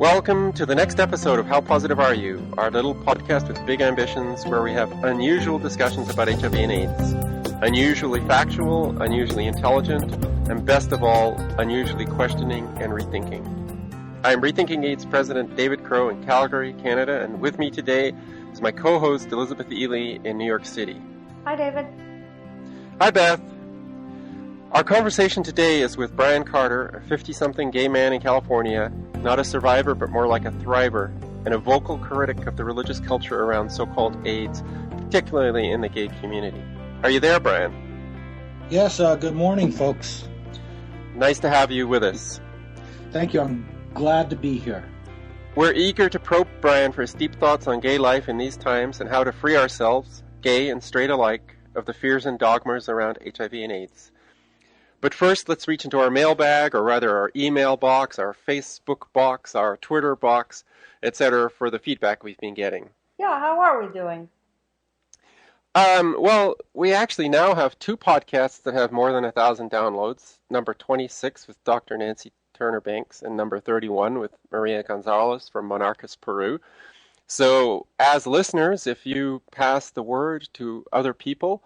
Welcome to the next episode of How Positive Are You, our little podcast with big ambitions where we have unusual discussions about HIV and AIDS. Unusually factual, unusually intelligent, and best of all, unusually questioning and rethinking. I am Rethinking AIDS President David Crow in Calgary, Canada, and with me today is my co-host Elizabeth Ely in New York City. Hi, David. Hi, Beth. Our conversation today is with Brian Carter, a 50-something gay man in California, not a survivor but more like a thriver, and a vocal critic of the religious culture around so-called AIDS, particularly in the gay community. Are you there, Brian? Yes, good morning, folks. Nice to have you with us. Thank you. I'm glad to be here. We're eager to probe Brian for his deep thoughts on gay life in these times and how to free ourselves, gay and straight alike, of the fears and dogmas around HIV and AIDS. But first, let's reach into our mailbag, or rather our email box, our Facebook box, our Twitter box, etc., for the feedback we've been getting. Yeah, how are we doing? Well, we actually now have two podcasts that have more than 1,000 downloads. Number 26 with Dr. Nancy Turner Banks and number 31 with Maria Gonzalez from Monarcas, Peru. So as listeners, if you pass the word to other people,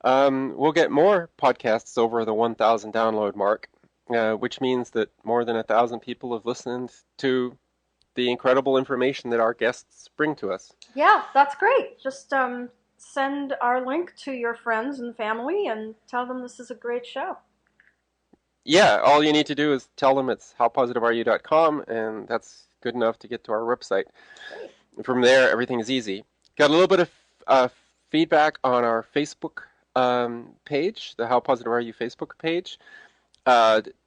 we'll get more podcasts over the 1,000 download mark, which means that more than 1,000 people have listened to the incredible information that our guests bring to us. Yeah, that's great. Just send our link to your friends and family and tell them this is a great show. Yeah, all you need to do is tell them it's howpositiveareyou.com, and that's good enough to get to our website. Great. From there, everything is easy. Got a little bit of feedback on our Facebook page, the How Positive Are You Facebook page.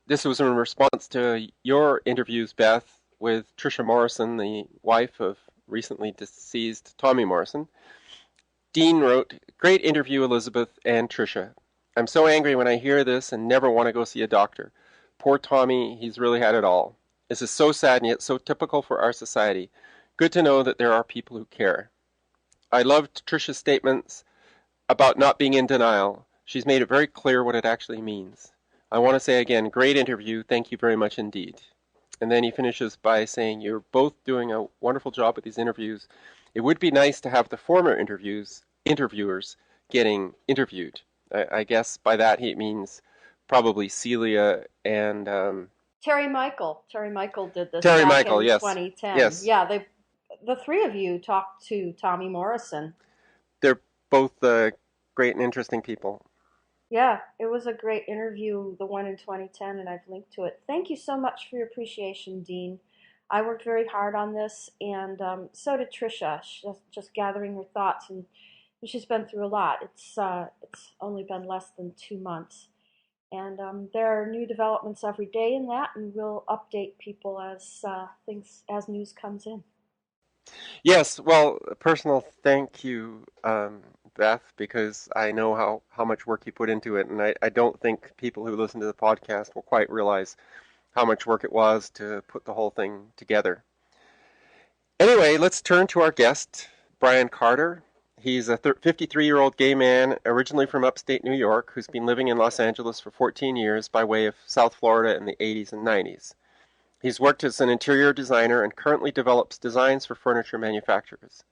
This was in response to your interviews, Beth, with Tricia Morrison, the wife of recently deceased Tommy Morrison. Dean wrote, "Great interview, Elizabeth and Tricia. I'm so angry when I hear this and never want to go see a doctor. Poor Tommy, he's really had it all. This is so sad and yet so typical for our society. Good to know that there are people who care." I loved Tricia's statements about not being in denial. She's made it very clear what it actually means. I want to say again, great interview. Thank you very much indeed. And then he finishes by saying, you're both doing a wonderful job with these interviews. It would be nice to have the former interviewers getting interviewed. I guess by that he means probably Celia and... Terry Michael. Terry Michael did this Terry back Michael, in yes. 2010. Yes. Yeah, the three of you talked to Tommy Morrison. They're both great and interesting people. Yeah, it was a great interview, the one in 2010, and I've linked to it. Thank you so much for your appreciation, Dean. I worked very hard on this, and so did Tricia. She's just gathering her thoughts, and she's been through a lot. It's only been less than 2 months, and there are new developments every day in that, and we'll update people as news comes in. Yes, well, a personal thank you, Beth, because I know how much work you put into it, and I don't think people who listen to the podcast will quite realize how much work it was to put the whole thing together. Anyway, let's turn to our guest, Brian Carter. He's a 53-year-old gay man, originally from upstate New York, who's been living in Los Angeles for 14 years by way of South Florida in the 80s and 90s. He's worked as an interior designer and currently develops designs for furniture manufacturers.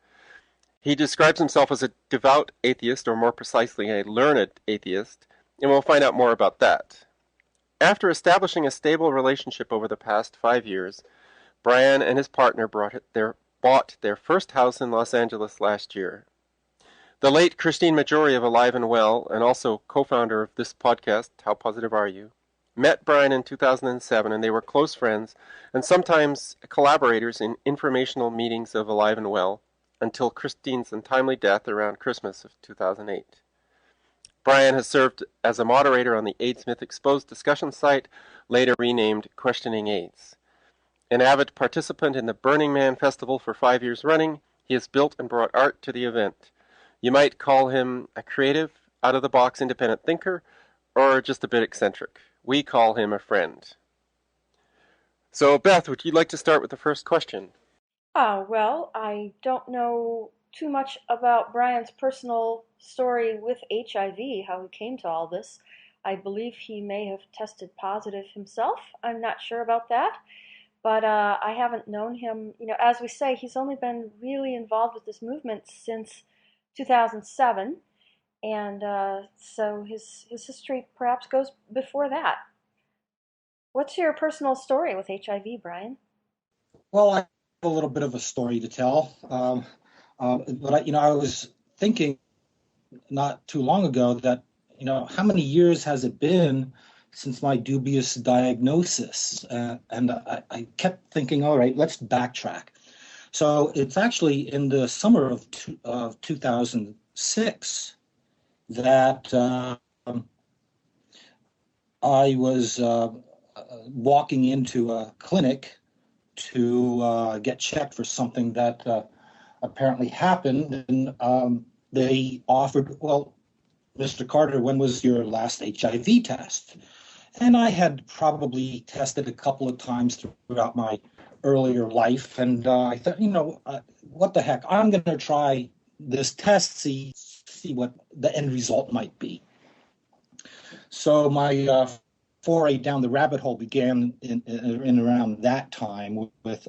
He describes himself as a devout atheist, or more precisely, a learned atheist, and we'll find out more about that. After establishing a stable relationship over the past 5 years, Brian and his partner bought their first house in Los Angeles last year. The late Christine Majori of Alive and Well, and also co-founder of this podcast, How Positive Are You?, met Brian in 2007, and they were close friends and sometimes collaborators in informational meetings of Alive and Well until Christine's untimely death around Christmas of 2008. Brian has served as a moderator on the AIDS Myth Exposed discussion site, later renamed Questioning AIDS. An avid participant in the Burning Man Festival for 5 years running, he has built and brought art to the event. You might call him a creative, out-of-the-box independent thinker, or just a bit eccentric. We call him a friend. So, Beth, would you like to start with the first question? Well, I don't know too much about Brian's personal story with HIV, how he came to all this. I believe he may have tested positive himself. I'm not sure about that. but I haven't known him. As we say, he's only been really involved with this movement since 2007, and so his history perhaps goes before that. What's your personal story with HIV, Brian? Well, I have a little bit of a story to tell. But I was thinking not too long ago that, how many years has it been since my dubious diagnosis? And I kept thinking, all right, let's backtrack. So it's actually in the summer of 2006 that I was walking into a clinic to get checked for something that apparently happened. And they offered, well, Mr. Carter, when was your last HIV test? And I had probably tested a couple of times throughout my earlier life. And I thought, what the heck? I'm going to try this test, see what the end result might be. So my foray down the rabbit hole began in around that time with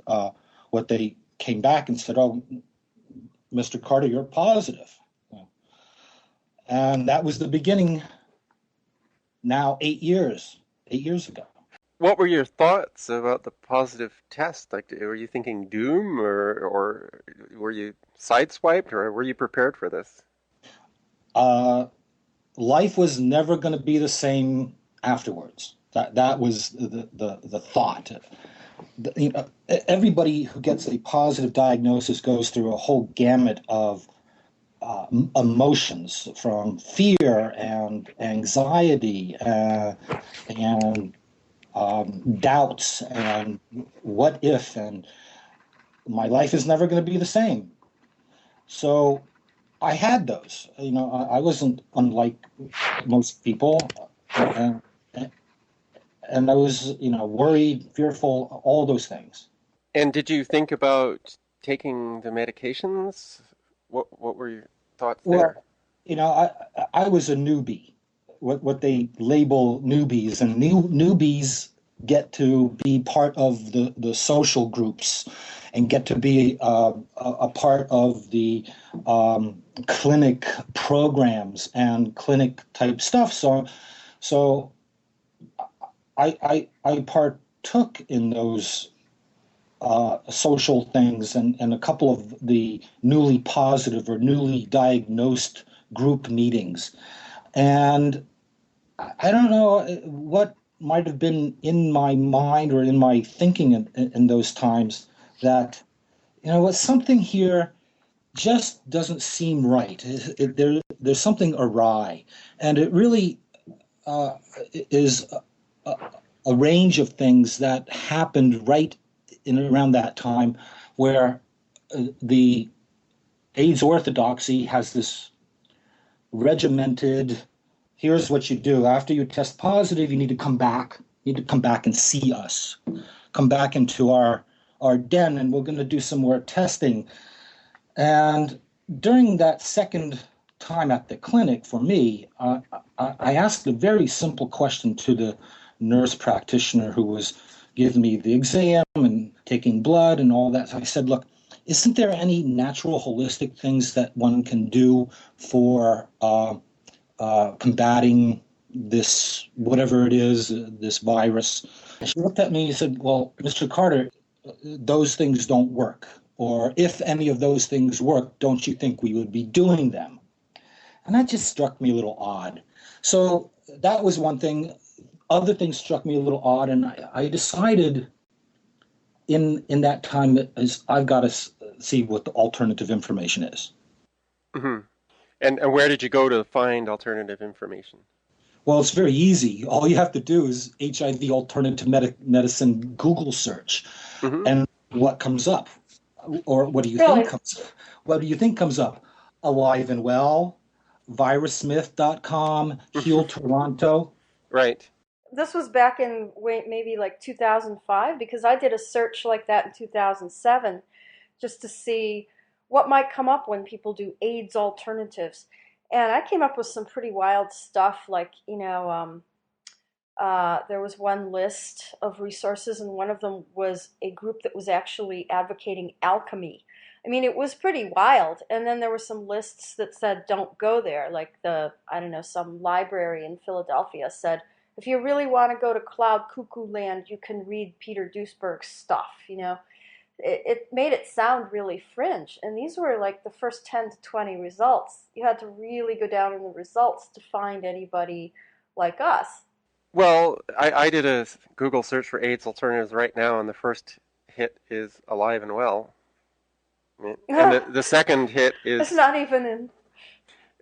what they came back and said, "Oh, Mr. Carter, you're positive." And that was the beginning. Now 8 years ago. What were your thoughts about the positive test? Like, were you thinking doom, or were you sideswiped, or were you prepared for this? Uh, Life was never going to be the same afterwards. That was the thought. Everybody who gets a positive diagnosis goes through a whole gamut of emotions, from fear and anxiety and doubts and what if, and my life is never going to be the same. So I had those. I wasn't unlike most people, and, and I was, worried, fearful, all those things. And did you think about taking the medications? What were your thoughts Well, there? I was a newbie, what they label newbies, and newbies get to be part of the social groups and get to be a part of the clinic programs and clinic type stuff. So I partook in those social things and a couple of the newly positive or newly diagnosed group meetings. And I don't know what might have been in my mind or in my thinking in those times that, what something here just doesn't seem right. There's something awry. And it really is a range of things that happened right in around that time where the AIDS orthodoxy has this regimented, here's what you do. After you test positive, you need to come back. You need to come back and see us. Come back into our den, and we're going to do some more testing. And during that second time at the clinic for me, I asked a very simple question to the nurse practitioner who was giving me the exam and taking blood and all that. So I said, look, isn't there any natural holistic things that one can do for combating this, whatever it is, this virus? And she looked at me and said, well, Mr. Carter, those things don't work. Or if any of those things work, don't you think we would be doing them? And that just struck me a little odd. So that was one thing. Other things struck me a little odd, and I decided in that time that is I've got to see what the alternative information is. Hmm. And where did you go to find alternative information? Well, it's very easy. All you have to do is HIV alternative medicine Google search, Hmm. and what comes up, or what do you think Really? comes? What do you think comes up? Alive and Well, virussmith.com, Heal Toronto. Right. This was back in maybe like 2005 because I did a search like that in 2007 just to see what might come up when people do AIDS alternatives. And I came up with some pretty wild stuff like, There was one list of resources, and one of them was a group that was actually advocating alchemy. I mean, it was pretty wild. And then there were some lists that said don't go there, like I don't know, some library in Philadelphia said, if you really want to go to Cloud Cuckoo Land, you can read Peter Duesberg's stuff, you know. It made it sound really fringe. And these were like the first 10 to 20 results. You had to really go down in the results to find anybody like us. Well, I did a Google search for AIDS alternatives right now, and the first hit is Alive and Well. I mean, and the second hit It's is not even in,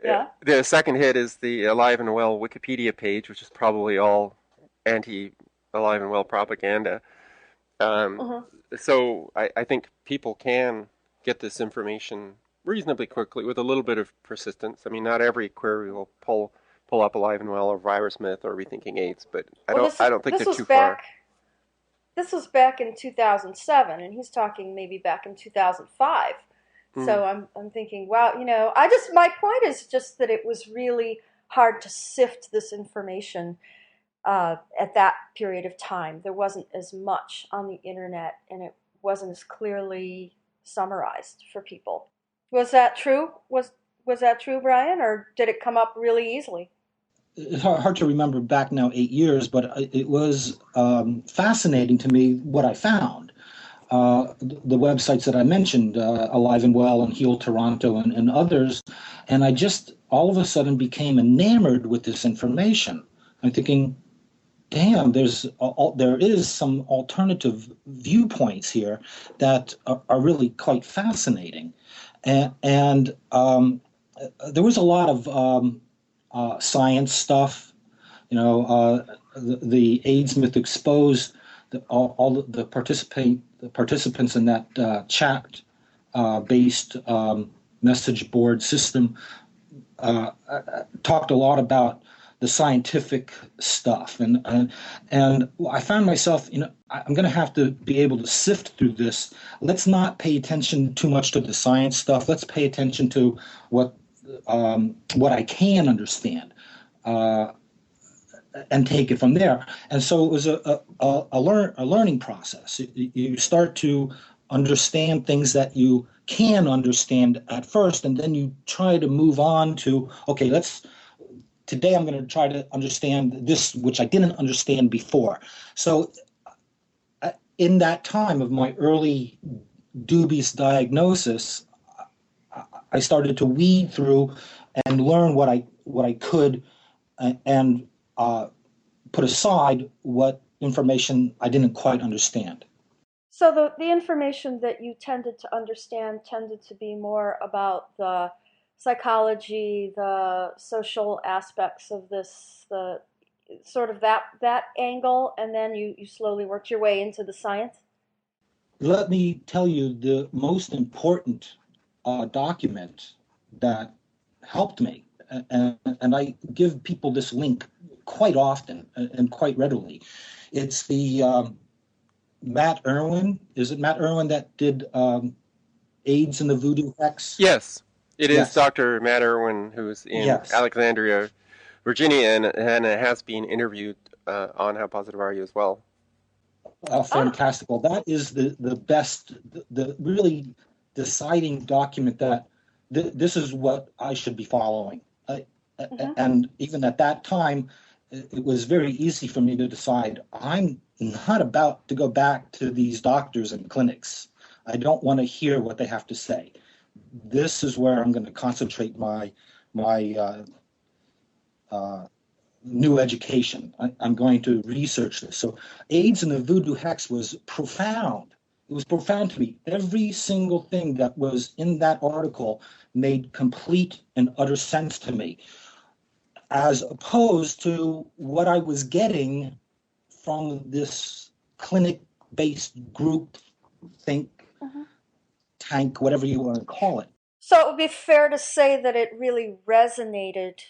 yeah. the second hit is the Alive and Well Wikipedia page, which is probably all anti Alive and Well propaganda. Um, Uh-huh. so I think people can get this information reasonably quickly with a little bit of persistence. I mean, not every query will pull up Alive and Well or Virus Myth or Rethinking AIDS, but Well, I don't think this they're was too far. back this was back in 2007, and he's talking maybe back in 2005. Mm. So I'm thinking, wow, you know, my point is just that it was really hard to sift this information at that period of time. There wasn't as much on the internet, and it wasn't as clearly summarized for people. Was that true? Was that true, Brian, or did it come up really easily? It's hard to remember back now 8 years, but it was fascinating to me what I found. The websites that I mentioned, Alive and Well and Heal Toronto and others, and I just all of a sudden became enamored with this information. I'm thinking, damn, there is some alternative viewpoints here that are really quite fascinating, and there was a lot of science stuff. The AIDS myth exposed. All the participants in that chat based message board system talked a lot about the scientific stuff, and I found myself, I'm going to have to be able to sift through this. Let's not pay attention too much to the science stuff. Let's pay attention to what I can understand. And take it from there. And so it was a learning process. You start to understand things that you can understand at first, and then you try to move on to, okay, today I'm going to try to understand this, which I didn't understand before. So in that time of my early dubious diagnosis, I started to weed through and learn what I could, and put aside what information I didn't quite understand. So the information that you tended to understand tended to be more about the psychology, the social aspects of this, the sort of that angle, and then you slowly worked your way into the science. Let me tell you the most important document that helped me, and I give people this link quite often and quite readily. It's the Matt Irwin. Is it Matt Irwin that did AIDS and the Voodoo Hex? Yes, it is Yes. Dr. Matt Irwin, who's in Yes. Alexandria, Virginia, and has been interviewed on How Positive Are You as well. Ah, Fantastic. Well, that is the best, the really deciding document that this is what I should be following. mm-hmm. And even at that time, it was very easy for me to decide I'm not about to go back to these doctors and clinics. I don't want to hear what they have to say. This is where I'm going to concentrate my new education. I'm going to research this. So AIDS and the Voodoo Hex was profound. It was profound to me. Every single thing that was in that article made complete and utter sense to me, as opposed to what I was getting from this clinic-based group think Mm-hmm. tank, whatever you want to call it. So it would be fair to say that it really resonated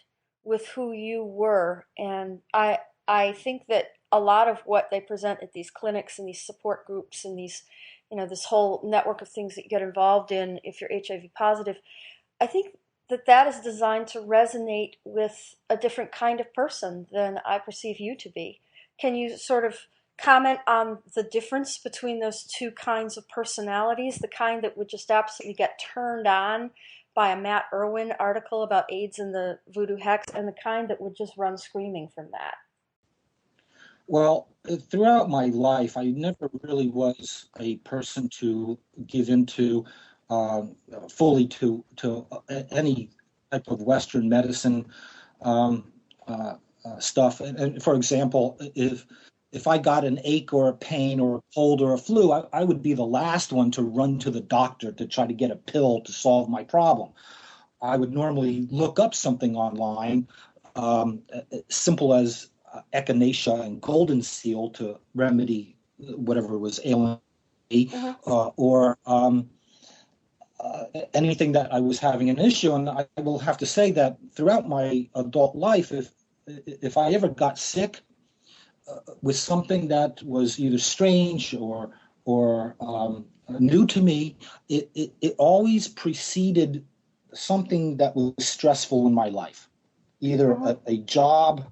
with who you were, and I think that a lot of what they present at these clinics and these support groups and these, this whole network of things that you get involved in if you're HIV positive, I think that that is designed to resonate with a different kind of person than I perceive you to be. Can you sort of comment on the difference between those two kinds of personalities, the kind that would just absolutely get turned on by a Matt Irwin article about AIDS and the voodoo hex, and the kind that would just run screaming from that? Well, throughout my life, I never really was a person to give into uh, fully to any type of Western medicine um, stuff. And for example, if I got an ache or a pain or a cold or a flu, I would be the last one to run to the doctor to try to get a pill to solve my problem. I would normally look up something online, simple as echinacea and golden seal to remedy whatever was ailing me, Mm-hmm. or anything that I was having an issue. And I will have to say that throughout my adult life, if I ever got sick with something that was either strange or new to me, it always preceded something that was stressful in my life, either Mm-hmm. a job,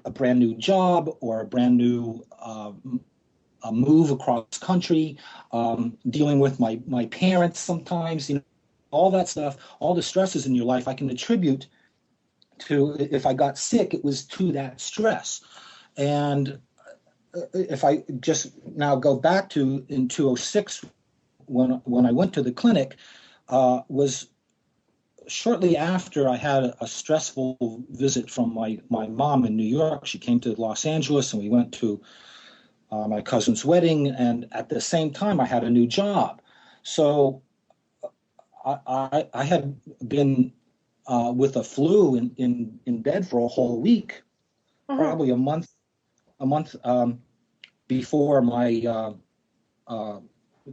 a brand new job, or a brand new a move across country, dealing with my parents sometimes, all that stuff, all the stresses in your life, I can attribute to, if I got sick, it was to that stress. And if I just now go back to in 2006, when I went to the clinic, was shortly after I had a stressful visit from my mom in New York. She came to Los Angeles and we went to my cousin's wedding. And at the same time, I had a new job. So I had been with a flu in bed for a whole week, Mm-hmm. probably a month before my uh,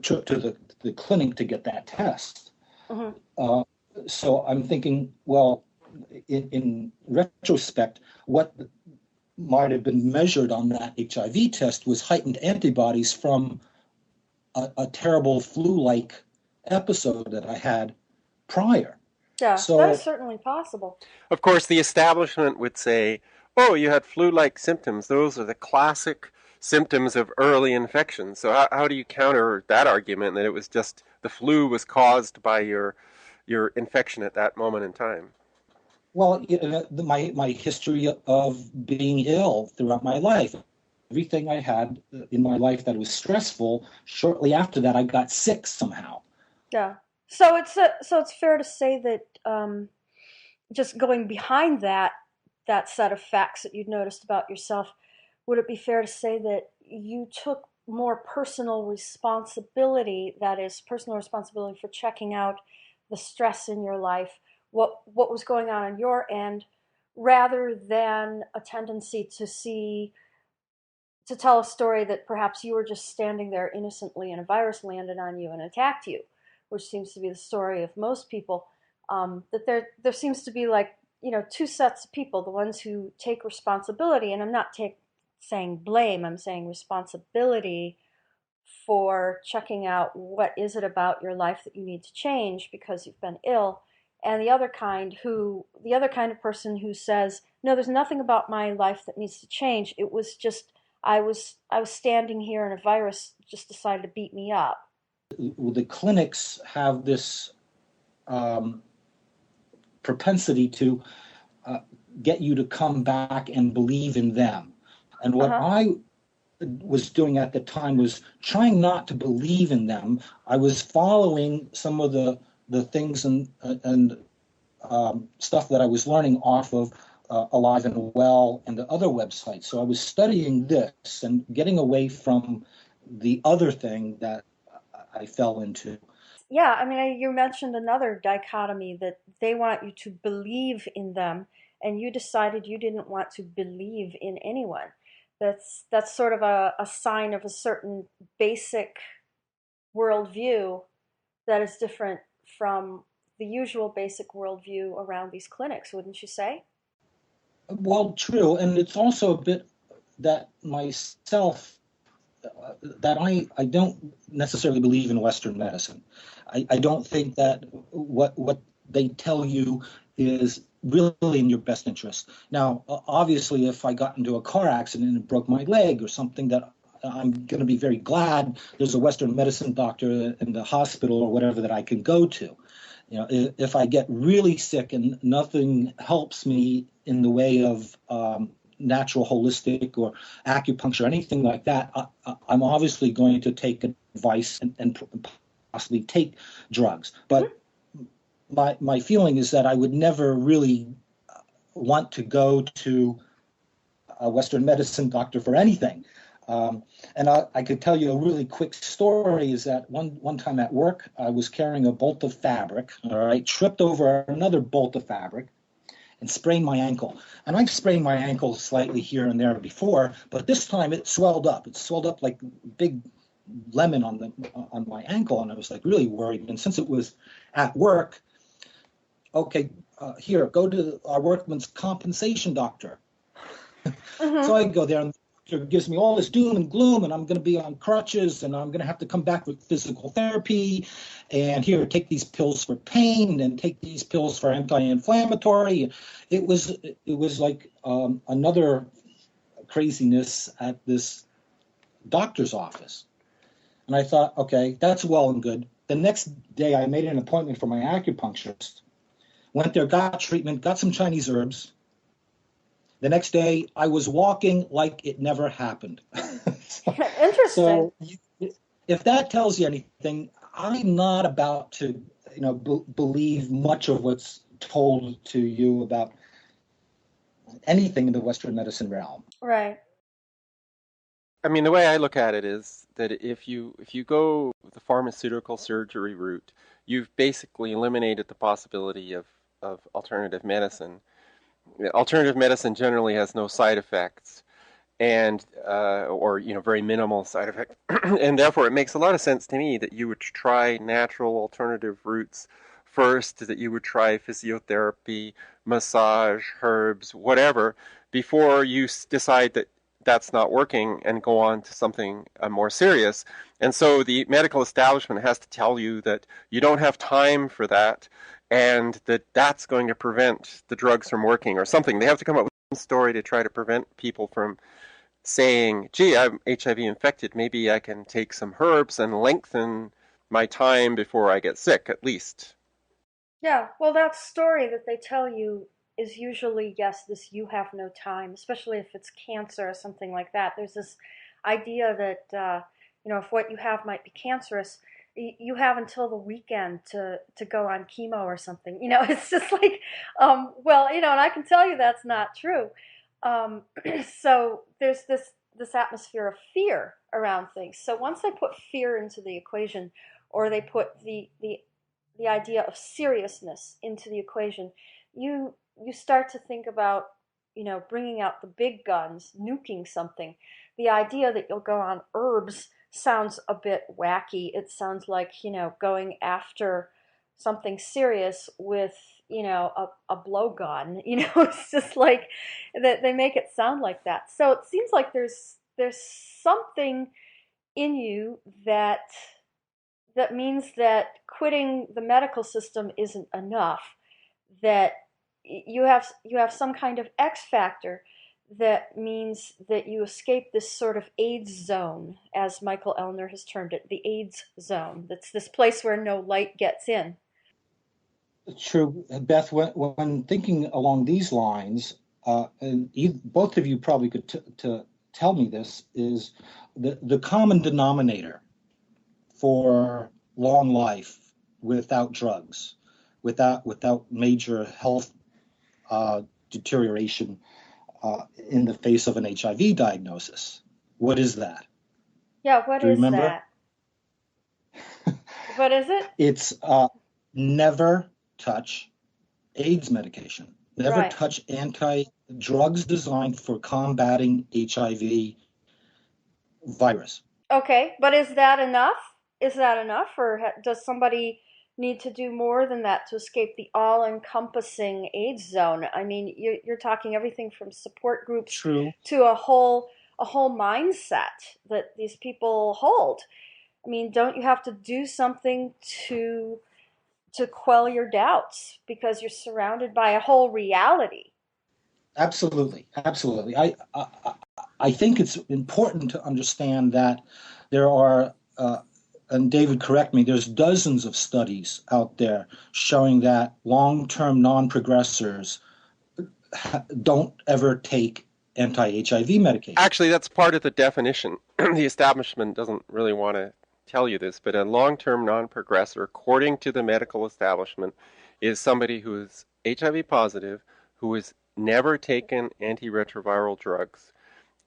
trip to the clinic to get that test. Mm-hmm. Uh, so I'm thinking, well, in retrospect, what might have been measured on that HIV test was heightened antibodies from a terrible flu-like episode that I had prior. Yeah, that is So, certainly possible. Of course, the establishment would say, oh, you had flu-like symptoms. Those are the classic symptoms of early infection. So how do you counter that argument that it was just the flu was caused by your infection at that moment in time? well, my history of being ill throughout my life, everything I had in my life that was stressful, shortly after that, I got sick somehow. Yeah. So it's fair to say that just going behind that set of facts that you'd noticed about yourself, would it be fair to say that you took more personal responsibility, that is, personal responsibility for checking out the stress in your life, what was going on your end, rather than a tendency to tell a story that perhaps you were just standing there innocently and a virus landed on you and attacked you, which seems to be the story of most people. That there seems to be, like, two sets of people: the ones who take responsibility, and I'm not saying blame, I'm saying responsibility for checking out what is it about your life that you need to change because you've been ill, and the other kind of person who says, no, there's nothing about my life that needs to change. It was just I was standing here and a virus just decided to beat me up. The clinics have this um, propensity to uh, get you to come back and believe in them. And what Uh-huh. I was doing at the time was trying not to believe in them. I was following some of the things and stuff that I was learning off of Alive and Well and the other websites. So I was studying this and getting away from the other thing that I fell into. Yeah, I mean, you mentioned another dichotomy, that they want you to believe in them, and you decided you didn't want to believe in anyone. That's sort of a sign of a certain basic worldview that is different from the usual basic worldview around these clinics, wouldn't you say? Well, true, and it's also a bit that myself that I don't necessarily believe in Western medicine. I don't think that what they tell you is really in your best interest. Now, obviously, if I got into a car accident and broke my leg or something, that I'm going to be very glad there's a Western medicine doctor in the hospital or whatever that I can go to. You know, if I get really sick and nothing helps me in the way of natural holistic or acupuncture, anything like that, I'm obviously going to take advice and possibly take drugs. Mhm. But my feeling is that I would never really want to go to a Western medicine doctor for anything. And I could tell you a really quick story is that one time at work, I was carrying a bolt of fabric, all right, tripped over another bolt of fabric and sprained my ankle. And I've sprained my ankle slightly here and there before, but this time it swelled up. It swelled up like big lemon on my ankle, and I was like really worried. And since it was at work, okay, here, go to our workman's compensation doctor. So Mhm. I go there, and the doctor gives me all this doom and gloom, and I'm going to be on crutches, and I'm going to have to come back with physical therapy. And here, take these pills for pain, and take these pills for anti-inflammatory. It was like another craziness at this doctor's office. And I thought, okay, that's well and good. The next day, I made an appointment for my acupuncturist. Went there, got treatment, got some Chinese herbs. The next day, I was walking like it never happened. so, Interesting. so if that tells you anything, I'm not about to, believe much of what's told to you about anything in the Western medicine realm. Right. I mean, the way I look at it is that if you go the pharmaceutical surgery route, you've basically eliminated the possibility of alternative medicine. Alternative medicine generally has no side effects, and or very minimal side effects, and therefore it makes a lot of sense to me that you would try natural alternative routes first, that you would try physiotherapy, massage, herbs, whatever, before you decide that that's not working and go on to something more serious. And so the medical establishment has to tell you that you don't have time for that, and that that's going to prevent the drugs from working or something. They have to come up with some story to try to prevent people from saying, gee, I'm HIV infected, maybe I can take some herbs and lengthen my time before I get sick, at least. Yeah, well, that story that they tell you is usually, yes, this you have no time, especially if it's cancer or something like that. There's this idea that, if what you have might be cancerous, you have until the weekend to go on chemo or something. It's just like, well, and I can tell you that's not true. Um, so there's this atmosphere of fear around things. So once they put fear into the equation, or they put the idea of seriousness into the equation, you start to think about, bringing out the big guns, nuking something. The idea that you'll go on herbs sounds a bit wacky. It sounds like, going after something serious with, a blowgun. It's just like that they make it sound like that. So it seems like there's something in you that means that quitting the medical system isn't enough, that you have some kind of X factor that means that you escape this sort of AIDS zone, as Michael Elner has termed it, the AIDS zone. That's this place where no light gets in. True, Beth. When thinking along these lines, and both of you probably could to tell me this, is the common denominator for long life without drugs, without major health deterioration in the face of an HIV diagnosis. What is that? Yeah, what Do you is remember? that? What is it? It's never touch AIDS medication. Never Right. touch anti-drugs designed for combating HIV virus. Okay, but is that enough? Is that enough, or does somebody need to do more than that to escape the all-encompassing AIDS zone? I mean, you're talking everything from support groups True. to a whole mindset that these people hold. I mean, don't you have to do something to to quell your doubts because you're surrounded by a whole reality. Absolutely, absolutely. I think it's important to understand that there are, and David, correct me, there's dozens of studies out there showing that long-term non-progressors don't ever take anti-HIV medication. Actually, that's part of the definition. The establishment doesn't really want to tell you this, but a long-term non-progressor, according to the medical establishment, is somebody who is HIV positive, who has never taken antiretroviral drugs,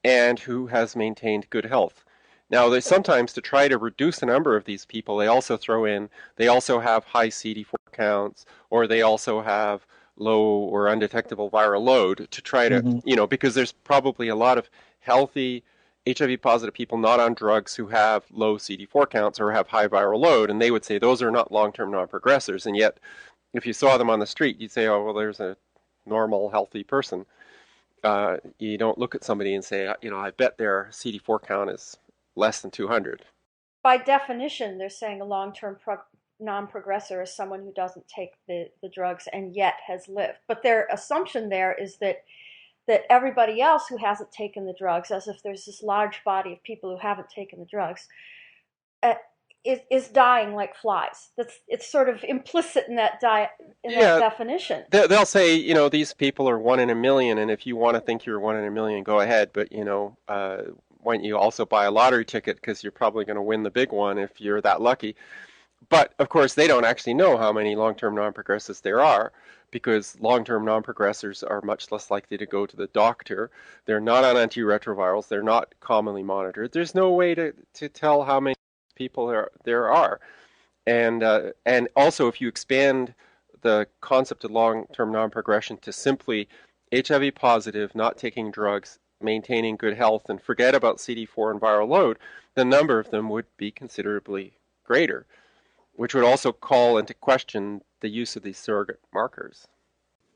and who has maintained good health. Now, they sometimes, to try to reduce the number of these people, they also throw in, they also have high CD4 counts, or they also have low or undetectable viral load to try to, Mhm. because there's probably a lot of healthy HIV positive people not on drugs who have low CD4 counts or have high viral load, and they would say those are not long-term non-progressors. And yet, if you saw them on the street, you'd say, oh, well, there's a normal, healthy person. You don't look at somebody and say, I bet their CD4 count is less than 200. By definition, they're saying a long-term non-progressor is someone who doesn't take the drugs and yet has lived. But their assumption there is that everybody else who hasn't taken the drugs, as if there's this large body of people who haven't taken the drugs, uh, is dying like flies. It's sort of implicit in that Yeah, definition. they'll say, these people are 1 in a million, and if you want to think you're 1 in a million, go ahead. But, why don't you also buy a lottery ticket because you're probably going to win the big one if you're that lucky. But of course, they don't actually know how many long-term non-progressors there are because long-term non-progressors are much less likely to go to the doctor. They're not on antiretrovirals. They're not commonly monitored. There's no way to tell how many people there are. And also, if you expand the concept of long-term non-progression to simply HIV positive, not taking drugs, maintaining good health, and forget about CD4 and viral load, the number of them would be considerably greater, which would also call into question the use of these surrogate markers.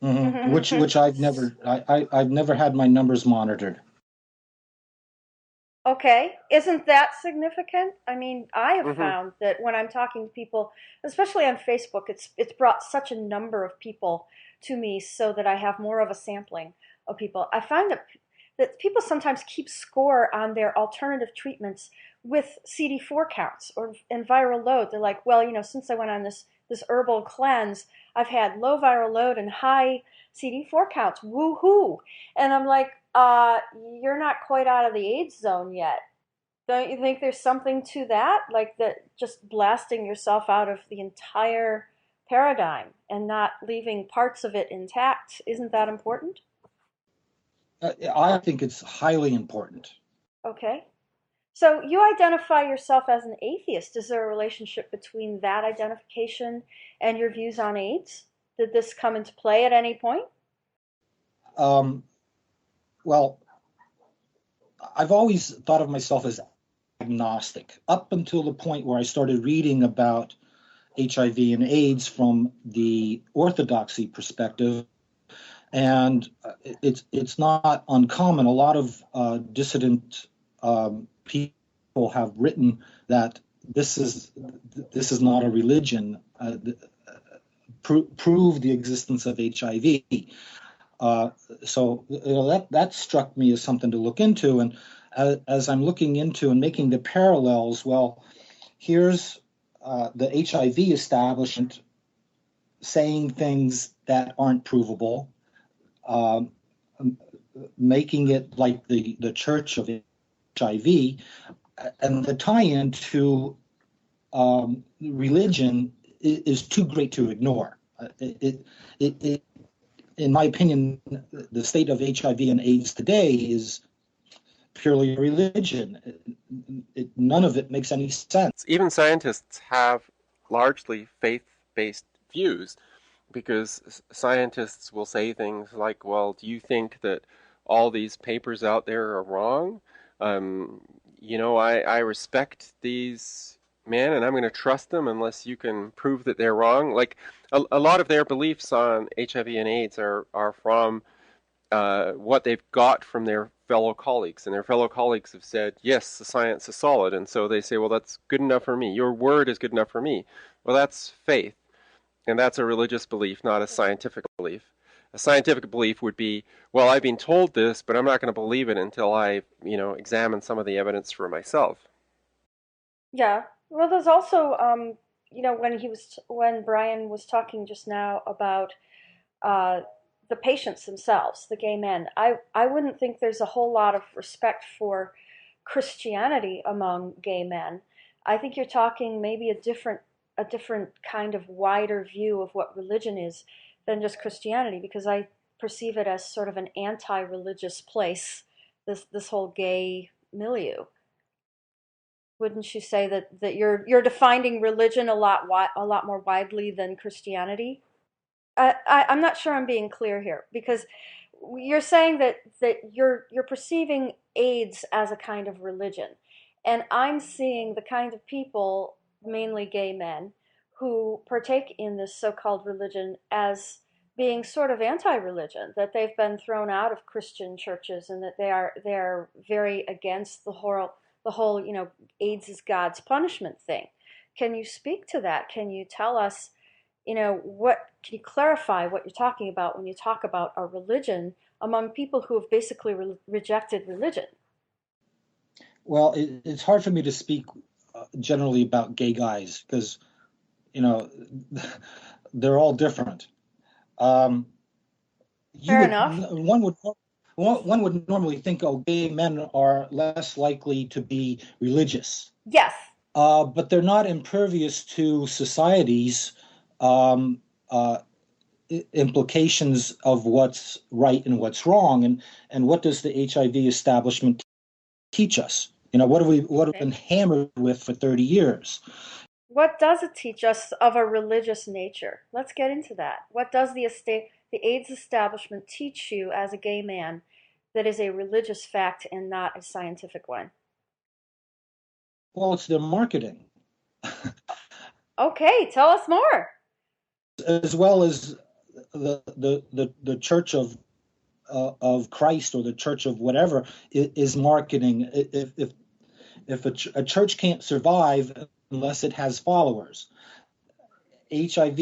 Mm-hmm. Which I've never had my numbers monitored. Okay, isn't that significant? I mean, I have Mm-hmm. found that when I'm talking to people, especially on Facebook, it's brought such a number of people to me so that I have more of a sampling of people. I find that people sometimes keep score on their alternative treatments with CD4 counts or and viral load. They're like, well, since I went on this herbal cleanse, I've had low viral load and high CD4 counts. Woohoo! And I'm like, you're not quite out of the AIDS zone yet. Don't you think there's something to that? Like that just blasting yourself out of the entire paradigm and not leaving parts of it intact. Isn't that important? I think it's highly important. Okay. So you identify yourself as an atheist. Is there a relationship between that identification and your views on AIDS? Did this come into play at any point? Um, well, I've always thought of myself as agnostic up until the point where I started reading about HIV and AIDS from the orthodoxy perspective, and it's not uncommon. A lot of dissident people have written that this is not a religion. Prove the existence of HIV. So that struck me as something to look into, and as I'm looking into and making the parallels, well, here's the HIV establishment saying things that aren't provable, um, making it like the Church of HIV, and the tie-in to religion is too great to ignore. It, in my opinion, the state of HIV and AIDS today is purely religion. None of it makes any sense. Even scientists have largely faith-based views because scientists will say things like, well, do you think that all these papers out there are wrong? Um, I respect these men and I'm going to trust them unless you can prove that they're wrong. Like a lot of their beliefs on HIV and AIDS are from what they've got from their fellow colleagues. And their fellow colleagues have said, yes, the science is solid. And so they say, well, that's good enough for me. Your word is good enough for me. Well, that's faith. And that's a religious belief, not a scientific belief. A scientific belief would be, well, I've been told this, but I'm not going to believe it until I, examine some of the evidence for myself. Yeah. Well, there's also, when Brian was talking just now about uh, the patients themselves, the gay men, I wouldn't think there's a whole lot of respect for Christianity among gay men. I think you're talking maybe a different kind of wider view of what religion is than just Christianity, because I perceive it as sort of an anti-religious place, this whole gay milieu. Wouldn't you say that you're defining religion a lot more widely than Christianity? I'm not sure I'm being clear here, because you're saying that you're perceiving AIDS as a kind of religion, and I'm seeing the kind of people, mainly gay men, who partake in this so-called religion as being sort of anti-religion, that they've been thrown out of Christian churches, and that they're very against the whole AIDS is God's punishment thing. Can you speak to that? Can you tell us, what can you clarify what you're talking about when you talk about a religion among people who have basically rejected religion? Well, it's hard for me to speak generally about gay guys because, you know, they're all different. Um, you Fair would enough. one would normally think, oh, gay men are less likely to be religious, Yes. but they're not impervious to society's um, uh, implications of what's right and what's wrong, and what does the HIV establishment teach us? What have Okay. been hammered with for 30 years? What does it teach us of a religious nature? Let's get into that. What does the AIDS establishment teach you as a gay man that is a religious fact and not a scientific one? Well, it's their marketing, Okay, tell us more. as well as the Church of Christ, or the Church of whatever, is marketing. If a church can't survive unless it has followers, HIV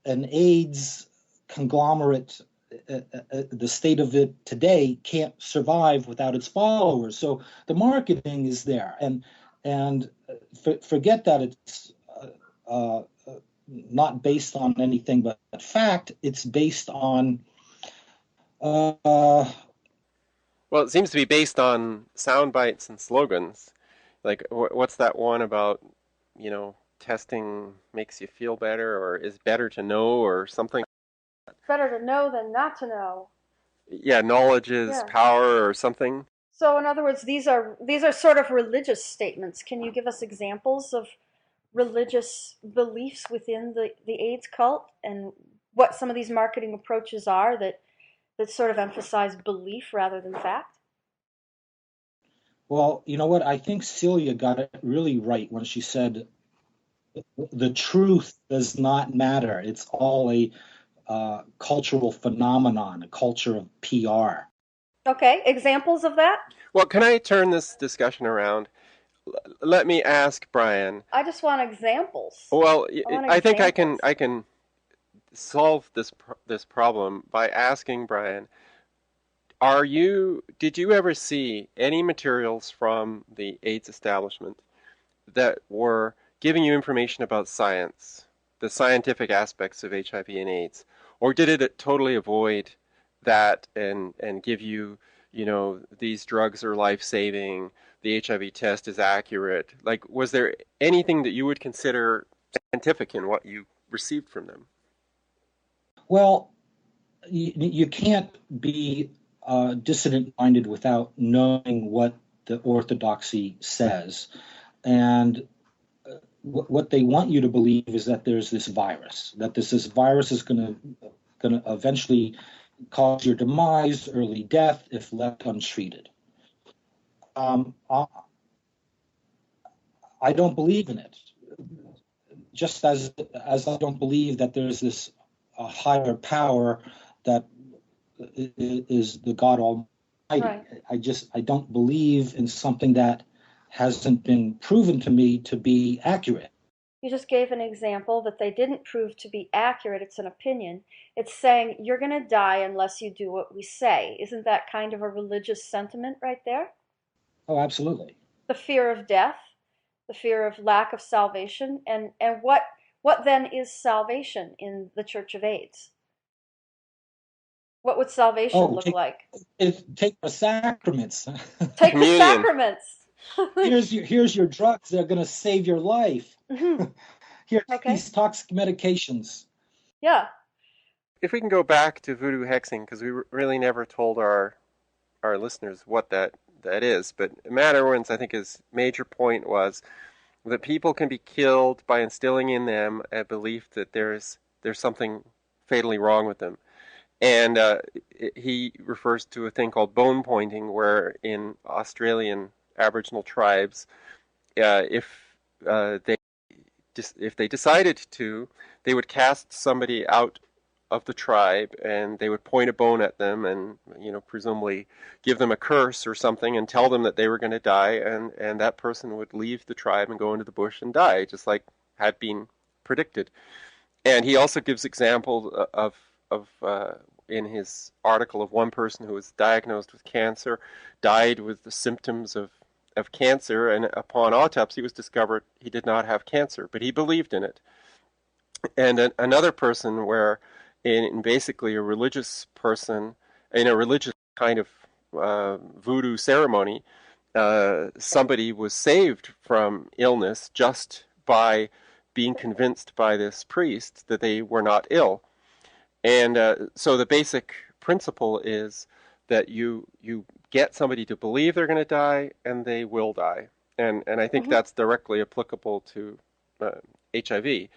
and AIDS conglomerate, the state of it today, can't survive without its followers. So the marketing is there, and forget that it's uh, not based on anything but fact. It's based on uh, Well, it seems to be based on sound bites and slogans. Like, what's that one about, testing makes you feel better or is better to know or something? Better to know than not to know. Yeah, knowledge is Yeah. power or something. So in other words, these are sort of religious statements. Can you give us examples of religious beliefs within the AIDS cult, and what some of these marketing approaches are that sort of emphasize belief rather than fact? well, you know what? I think Celia got it really right when she said the truth does not matter. It's all a cultural phenomenon, a culture of PR. Okay, examples of that? Well, can I turn this discussion around? Let me ask Brian. I just want examples. Well, I want I think I examples. can solve this problem by asking Brian, did you ever see any materials from the AIDS establishment that were giving you information about science, the scientific aspects of HIV and AIDS, or did it totally avoid that and give you, these drugs are life-saving, the HIV test is accurate? Like, was there anything that you would consider scientific in what you received from them? Well, you can't be dissident minded without knowing what the orthodoxy says. And what they want you to believe is that there's this virus, that this virus is going to eventually cause your demise, early death, if left untreated. I don't believe in it, just as I don't believe that there's this higher power that is the God Almighty. Right. I don't believe in something that hasn't been proven to me to be accurate. You just gave an example that they didn't prove to be accurate. It's an opinion. It's saying you're going to die unless you do what we say. Isn't that kind of a religious sentiment right there? Oh, absolutely. The fear of death, the fear of lack of salvation, and what then is salvation in the Church of AIDS? What would salvation Oh, look like? take the sacraments. Take the Communion. sacraments. Here's your drugs. They're going to save your life. Hmm. Here, take Okay. these toxic medications. Yeah. If we can go back to voodoo hexing, because we really never told our listeners what that is, but Matt Irwin's, I think, his major point was that people can be killed by instilling in them a belief that there's something fatally wrong with them. And he refers to a thing called bone pointing, where in Australian Aboriginal tribes, if they if they decided to, they would cast somebody out of the tribe, and they would point a bone at them, and presumably give them a curse or something, and tell them that they were going to die, and that person would leave the tribe and go into the bush and die, just like had been predicted. And he also gives examples of in his article of one person who was diagnosed with cancer, died with the symptoms of cancer, and upon autopsy was discovered he did not have cancer, but he believed in it. And another person where in basically a religious person, in a religious kind of voodoo ceremony, somebody was saved from illness just by being convinced by this priest that they were not ill. And so the basic principle is that you get somebody to believe they're going to die, and they will die. And I think Hmm. that's directly applicable to uh, HIV.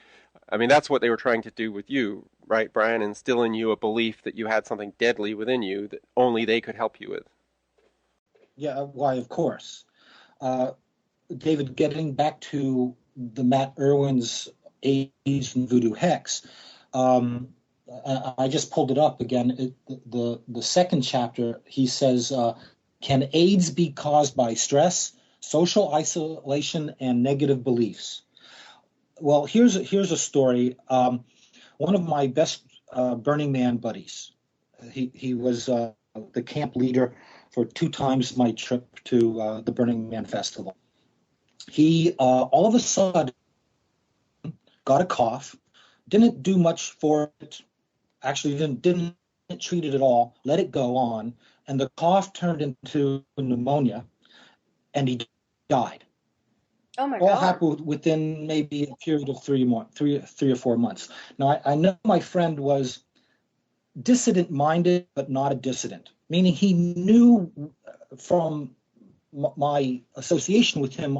I mean, that's what they were trying to do with you, right, Brian? Instill in you a belief that you had something deadly within you that only they could help you with. Yeah, why, of course. Uh, David, getting back to the Matt Irwin's AIDS and Voodoo Hex, um, I just pulled it up again. The second chapter, he says, can AIDS be caused by stress, social isolation, and negative beliefs? Well, here's a story. One of my best Burning Man buddies. He was the camp leader for two times my trip to the Burning Man Festival. He all of a sudden got a cough, didn't do much for it, actually didn't treat it at all, let it go on, and the cough turned into pneumonia, and he died. Oh my All God. happened within maybe a period of 3 or 4 months. Now, I know my friend was dissident minded, but not a dissident, meaning he knew from my association with him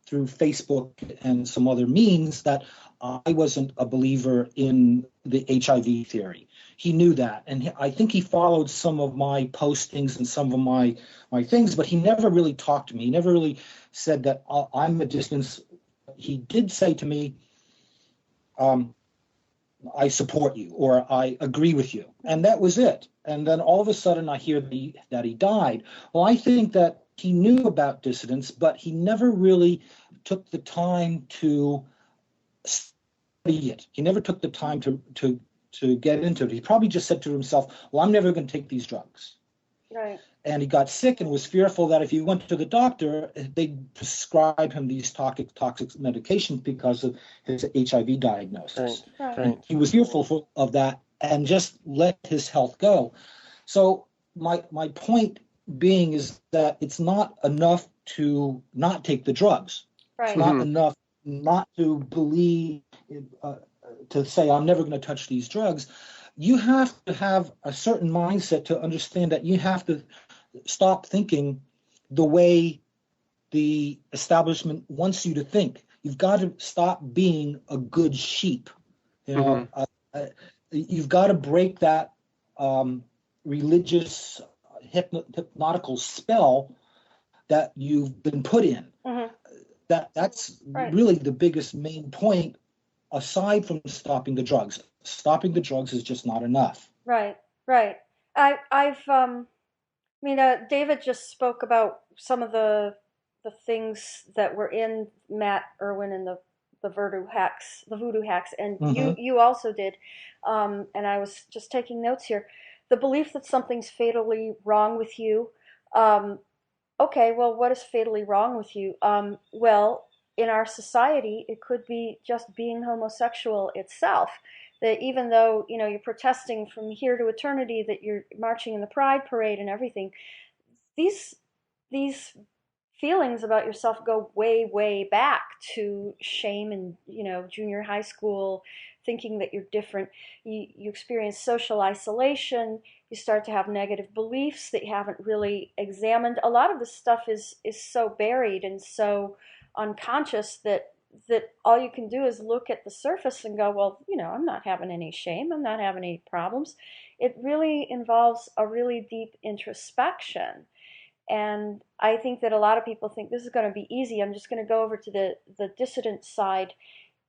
through Facebook and some other means that I wasn't a believer in the HIV theory. He knew that, and I think he followed some of my postings and some of my things, but he never really talked to me. He never really said that I'm a dissident. He did say to me, um, I support you or I agree with you. And that was it. And then all of a sudden I hear that he died. Well, I think that he knew about dissidents, but he never really took the time to study it. He never took the time to get into it. He probably just said to himself, well, I'm never going to take these drugs. Right. And he got sick and was fearful that if he went to the doctor, they'd prescribe him these toxic medications because of his HIV Right, diagnosis. Right. And right. he was fearful of that and just let his health go. So my point being is that it's not enough to not take the drugs. It's Right. not Mm-hmm. enough not to believe, uh, to say, I'm never going to touch these drugs. You have to have a certain mindset to understand that you have to stop thinking the way the establishment wants you to think. You've got to stop being a good sheep. You Mm-hmm. know, you've got to break that religious hypnotical spell that you've been put in. Hmm. That's Right. really the biggest main point. Aside from stopping the drugs is just not enough. Right. Right. I've I mean, David just spoke about some of the things that were in Matt Irwin and the the voodoo hacks, and Hmm. you also did, and I was just taking notes here. The belief that something's fatally wrong with you. Um, okay, well, what is fatally wrong with you? Well, in our society, it could be just being homosexual itself. That even though you're protesting from here to eternity, that you're marching in the Pride Parade and everything, these these feelings about yourself go way, way back to shame in, junior high school, thinking that you're different. You experience social isolation. You start to have negative beliefs that you haven't really examined. A lot of this stuff is so buried and so unconscious that all you can do is look at the surface and go, well, I'm not having any shame. I'm not having any problems. It really involves a really deep introspection. And I think that a lot of people think this is going to be easy. I'm just going to go over to the dissident side,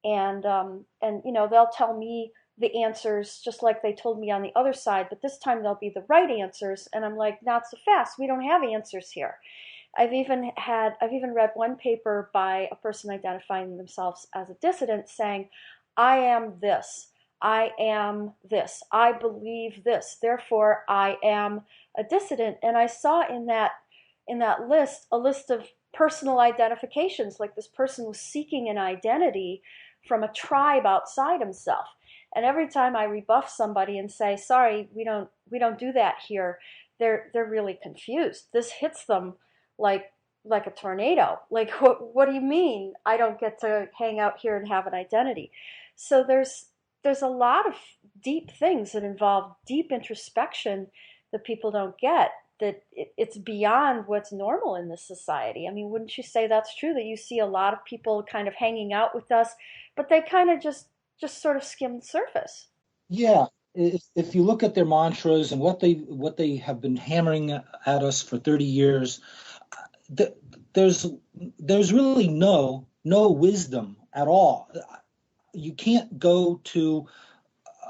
and they'll tell me the answers just like they told me on the other side, but this time they'll be the right answers. And I'm like, not so fast. We don't have answers here. I've even read one paper by a person identifying themselves as a dissident saying, I am this. I am this. I believe this. Therefore, I am a dissident. And I saw in that list a list of personal identifications, like this person was seeking an identity from a tribe outside himself. And every time I rebuff somebody and say, sorry, we don't do that here, they're really confused. This hits them like like a tornado. Like, what do you mean I don't get to hang out here and have an identity? So there's a lot of deep things that involve deep introspection that people don't get, that it's beyond what's normal in this society. I mean, wouldn't you say that's true, that you see a lot of people kind of hanging out with us, but they kind of just sort of skim the surface? Yeah, if you look at their mantras and what they have been hammering at us for 30 years, th there's there's really no wisdom at all. You can't go to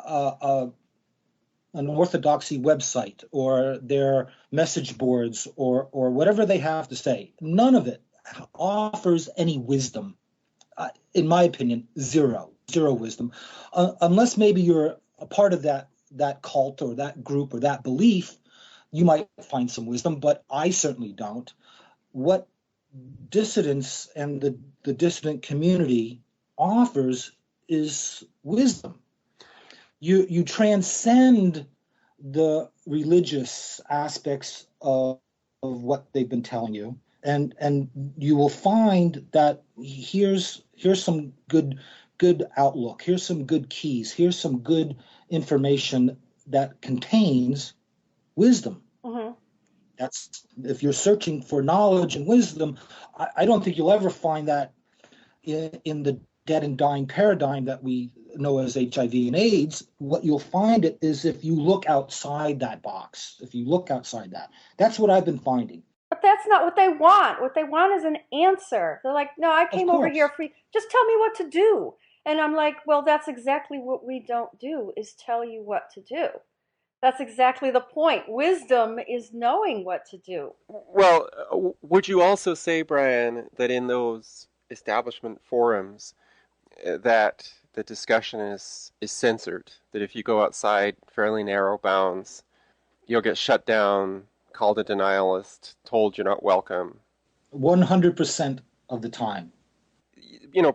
an orthodoxy website or their message boards or whatever they have to say. None of it offers any wisdom. In my opinion, zero wisdom, unless maybe you're a part of that cult or that group or that belief. You might find some wisdom, but I certainly don't. What dissidents and the dissident community offers is wisdom. You transcend the religious aspects of what they've been telling you, and you will find that here's some good outlook, here's some good keys, here's some good information that contains wisdom. Hmm. That's, if you're searching for knowledge and wisdom, I don't think you'll ever find that in the dead and dying paradigm that we know as HIV and AIDS. What you'll find it is if you look outside that box, if you look outside that. That's what I've been finding. But that's not what they want. What they want is an answer. They're like, no, I Of came over here course. for you. Just tell me what to do. And I'm like, well, that's exactly what we don't do, is tell you what to do. That's exactly the point. Wisdom is knowing what to do. Well, would you also say, Brian, that in those establishment forums, that the discussion is censored? That if you go outside fairly narrow bounds, you'll get shut down, called a denialist, told you're not welcome. 100% of the time.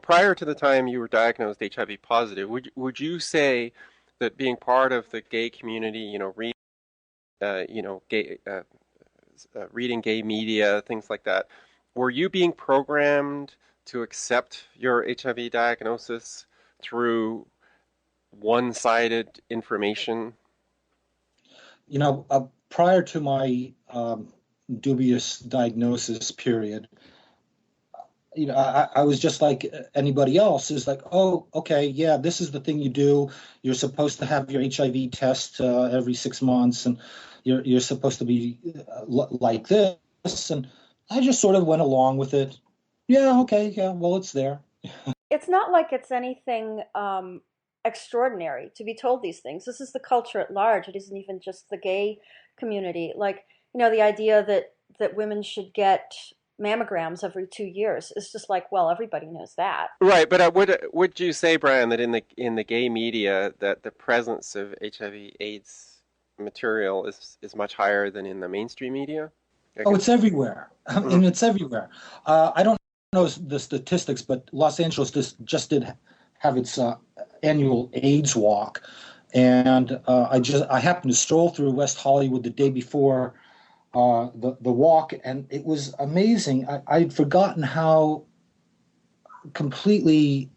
Prior to the time you were diagnosed HIV positive, would you say that being part of the gay community, gay, reading gay media, things like that, were you being programmed to accept your HIV diagnosis through one-sided information? Prior to my dubious diagnosis period, I was just like anybody else. Is like, oh, okay, yeah, this is the thing you do. You're supposed to have your HIV test every 6 months, and you're supposed to be like this. And I just sort of went along with it. Yeah, okay, yeah, well, it's there. It's not like it's anything extraordinary to be told these things. This is the culture at large. It isn't even just the gay community. Like, the idea that women should get mammograms every 2 years. It's just like, well, everybody knows that. Right, but would you say, Brian, that in the gay media that the presence of HIV/AIDS material is much higher than in the mainstream media? I Oh, guess. it's everywhere. I Mhm. mean, it's everywhere. I don't know the statistics, but Los Angeles just did have its annual AIDS walk, and I happened to stroll through West Hollywood the day before the walk, and it was amazing. I'd forgotten how completely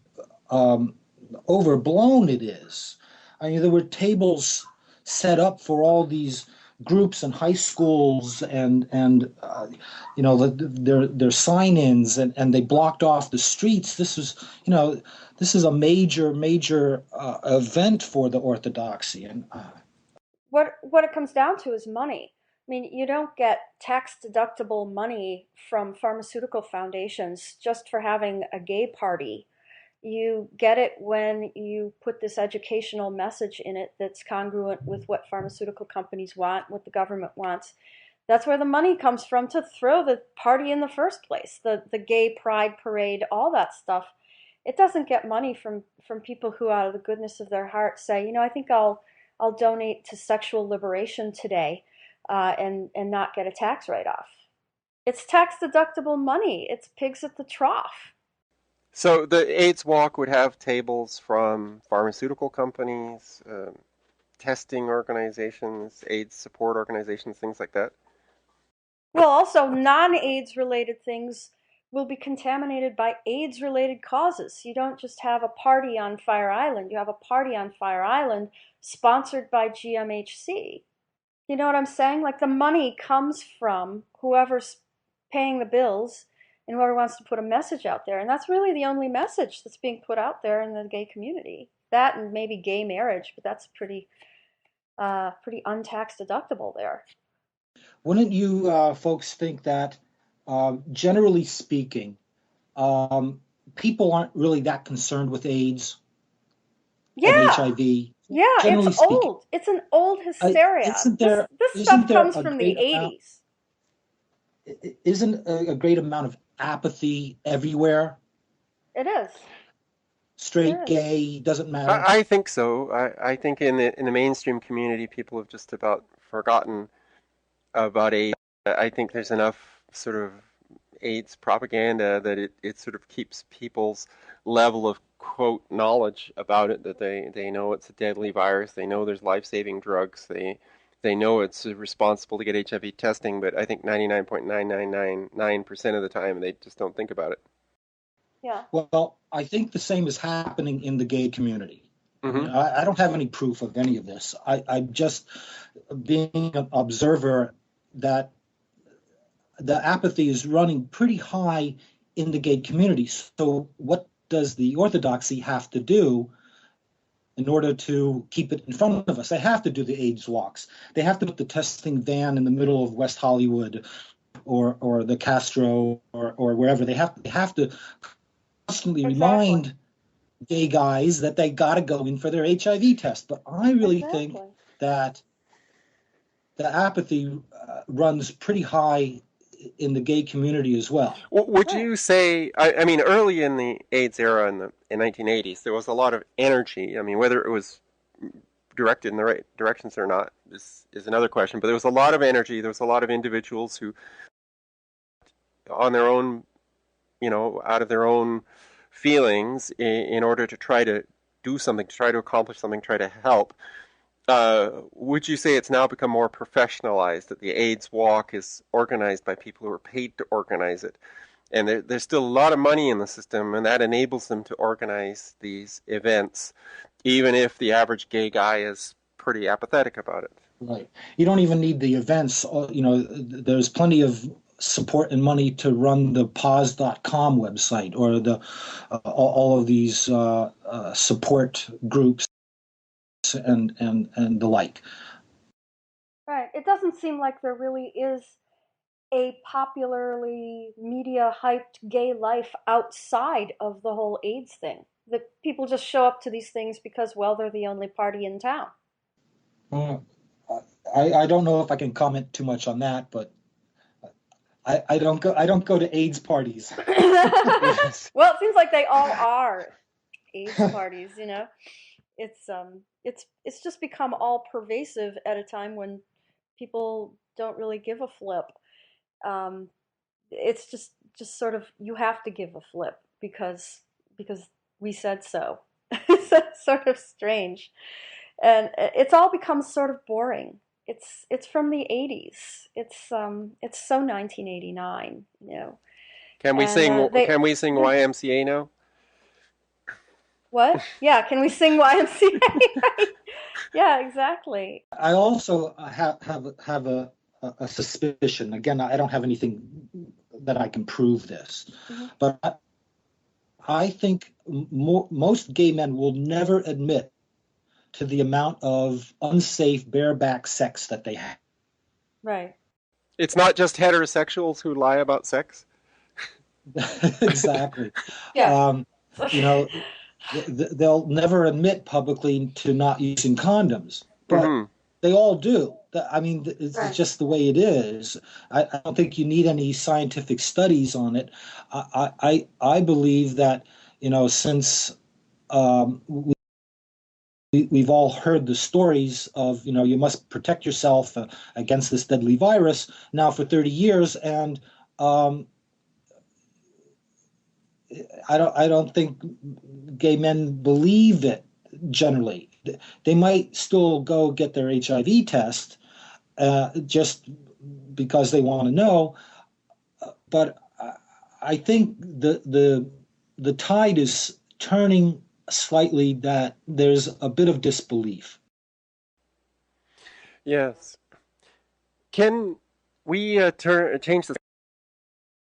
um, overblown it is. I mean, there were tables set up for all these groups and high schools, and you know their sign-ins, and they blocked off the streets. This is a major event for the orthodoxy, and What it comes down to is money. I mean, you don't get tax deductible money from pharmaceutical foundations just for having a gay party. You get it when you put this educational message in it that's congruent with what pharmaceutical companies want, what the government wants. That's where the money comes from to throw the party in the first place. The gay pride parade, all that stuff. It doesn't get money from people who out of the goodness of their heart say, I think I'll donate to sexual liberation today, and not get a tax write-off. It's tax deductible money. It's pigs at the trough. So the AIDS walk would have tables from pharmaceutical companies, testing organizations, AIDS support organizations, things like that. Well, also, non-AIDS related things will be contaminated by AIDS related causes. You don't just have a party on Fire Island, you have a party on Fire Island sponsored by GMHC. You know what I'm saying? Like the money comes from whoever's paying the bills and whoever wants to put a message out there. And that's really the only message that's being put out there in the gay community. That and maybe gay marriage, but that's pretty untax deductible there. wouldn't you folks think that, generally speaking, um, people aren't really that concerned with AIDS and Yeah, HIV? yeah, it's Generally speaking, old. It's an old hysteria. isn't This isn't stuff there comes a from the great amount 80s. isn't a great amount of apathy everywhere? It is. Straight, There is. gay, doesn't matter. I think so. I think in the mainstream community, people have just about forgotten about AIDS. I think there's enough sort of AIDS propaganda that it sort of keeps people's level of quote knowledge about it that they know it's a deadly virus. They know there's life-saving drugs. They know it's responsible to get HIV testing, but I think 99.9999% of the time they just don't think about it. Yeah. Well, I think the same is happening in the gay community. I mean, Hmm. I don't have any proof of any of this. I'm just being an observer that the apathy is running pretty high in the gay community. So, what does the orthodoxy have to do in order to keep it in front of us? They have to do the AIDS walks. They have to put the testing van in the middle of West Hollywood or the Castro or wherever. They have to constantly Exactly. remind gay guys that they got to go in for their HIV test. But I really think Exactly. that the apathy runs pretty high in the gay community as well. Would Right. you say? I mean, early in the AIDS era in the 1980s, there was a lot of energy. I mean, whether it was directed in the right directions or not is another question. But there was a lot of energy. There was a lot of individuals who, on their own, out of their own feelings, in order to try to do something, to try to accomplish something, try to help. Would you say it's now become more professionalized, that the AIDS walk is organized by people who are paid to organize it? And there's still a lot of money in the system, and that enables them to organize these events, even if the average gay guy is pretty apathetic about it. Right. You don't even need the events. There's plenty of support and money to run the pause.com website or the all of these support groups and the like. Right. It doesn't seem like there really is a popularly media hyped gay life outside of the whole AIDS thing. That people just show up to these things because, well, they're the only party in town. Uh, I don't know if I can comment too much on that, but I don't go to AIDS parties. Yes. Well, it seems like they all are AIDS parties, you know. It's just become all pervasive at a time when people don't really give a flip. Um, it's just sort of you have to give a flip because we said so. It's sort of strange, and it's all become sort of boring. It's from the 80s. It's so 1989, you know. Can we And sing? they Can we sing yeah. YMCA now? What? Yeah, can we sing YMCA? Yeah, exactly. I also have a suspicion. Again, I don't have anything that I can prove this, Mhm. but I think most gay men will never admit to the amount of unsafe bareback sex that they have. Right. It's not just heterosexuals who lie about sex. Exactly. Yeah. Um, you know, they'll never admit publicly to not using condoms, but Hmm. they all do. I mean, it's Right. just the way it is. I don't think you need any scientific studies on it. I believe that, since we've all heard the stories of, you must protect yourself against this deadly virus now for 30 years, and um, I don't think gay men believe it generally. They might still go get their HIV test just because they want to know, but I think the tide is turning slightly, that there's a bit of disbelief. Yes. Can we change the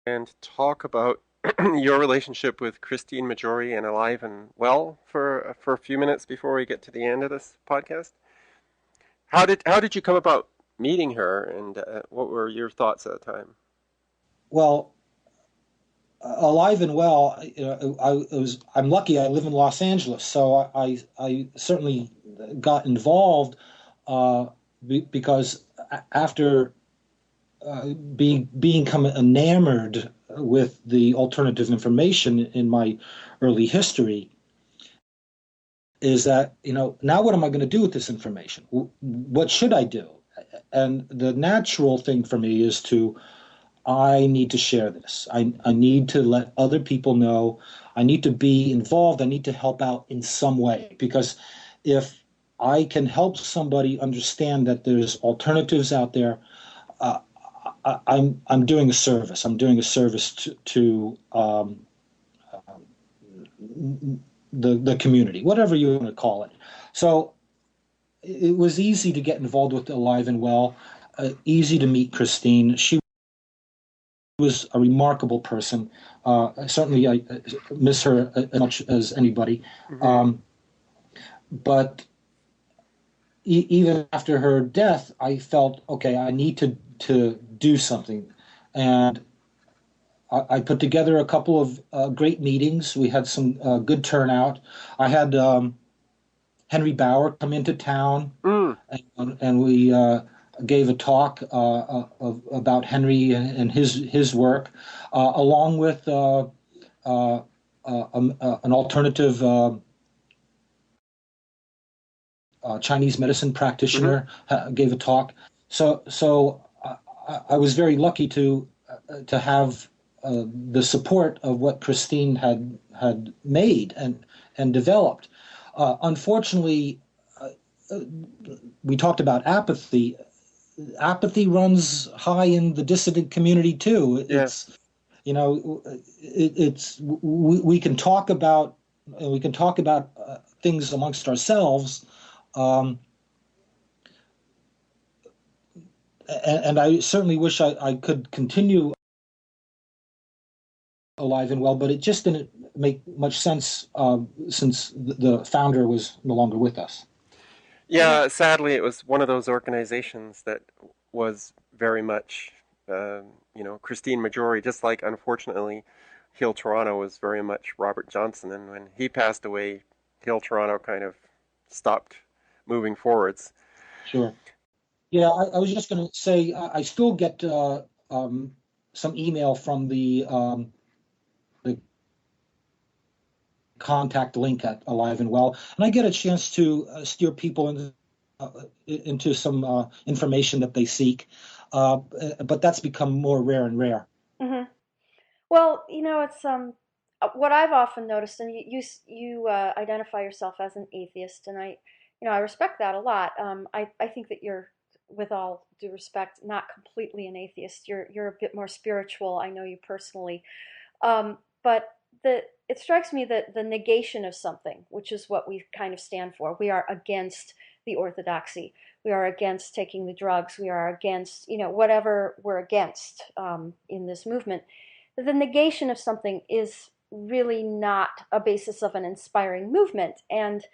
and talk about your relationship with Christine Majori and Alive and Well for a few minutes before we get to the end of this podcast? How did you come about meeting her, and what were your thoughts at the time? Well, alive and well, I'm lucky. I live in Los Angeles, so I certainly got involved because after become enamored with the alternative information in my early history, is that, now what am I going to do with this information? What should I do? And the natural thing for me is I need to share this. I need to let other people know. I need to be involved. I need to help out in some way, because if I can help somebody understand that there's alternatives out there, uh, I'm doing a service. I'm doing a service to the community, whatever you want to call it. So it was easy to get involved with Alive and Well. Easy to meet Christine. She was a remarkable person. Certainly, I miss her as much as anybody. Hmm. Um, but even after her death, I felt, okay, I need to do something, and I put together a couple of great meetings. We had some good turnout. I had Henry Bauer come into town, Mm. and we gave a talk about Henry and his work, along with an alternative Chinese medicine Hmm. practitioner gave a talk. So I was very lucky to have the support of what Christine had made and developed. Unfortunately, we talked about apathy. Apathy runs high in the dissident community too. Yes. We can talk about things amongst ourselves, um, and I certainly wish I could continue alive and well, but it just didn't make much sense since the founder was no longer with us. Yeah. Yeah, sadly, it was one of those organizations that was very much, Christine Majori, just like, unfortunately, Heal Toronto was very much Robert Johnson. And when he passed away, Heal Toronto kind of stopped moving forwards. Sure. Yeah, I was just going to say I still get um, some email from the contact link at Alive and Well, and I get a chance to steer people into some information that they seek, but that's become more rare and rare. Hmm. Well, it's what I've often noticed, and you identify yourself as an atheist, and I respect that a lot. I think that you're, with all due respect, not completely an atheist. You're a bit more spiritual. I know you personally, but it strikes me that the negation of something, which is what we kind of stand for, we are against the orthodoxy. We are against taking the drugs. We are against, whatever we're against in this movement. The negation of something is really not a basis of an inspiring movement. And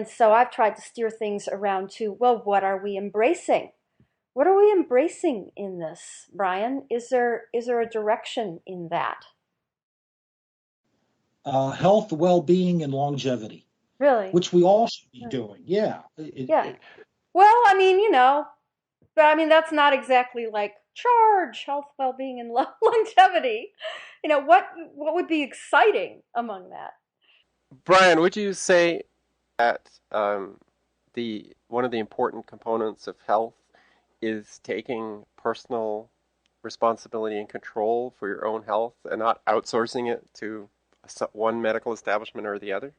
so I've tried to steer things around to, well, what are we embracing? What are we embracing in this, Brian? Is there a direction in that? Health, well-being, and longevity, Really? which we all should be doing. Yeah. Yeah. Well, but that's not exactly like charge, health, well-being, and longevity. What would be exciting among that? Brian, would you say that the one of the important components of health is taking personal responsibility and control for your own health and not outsourcing it to one medical establishment or the other?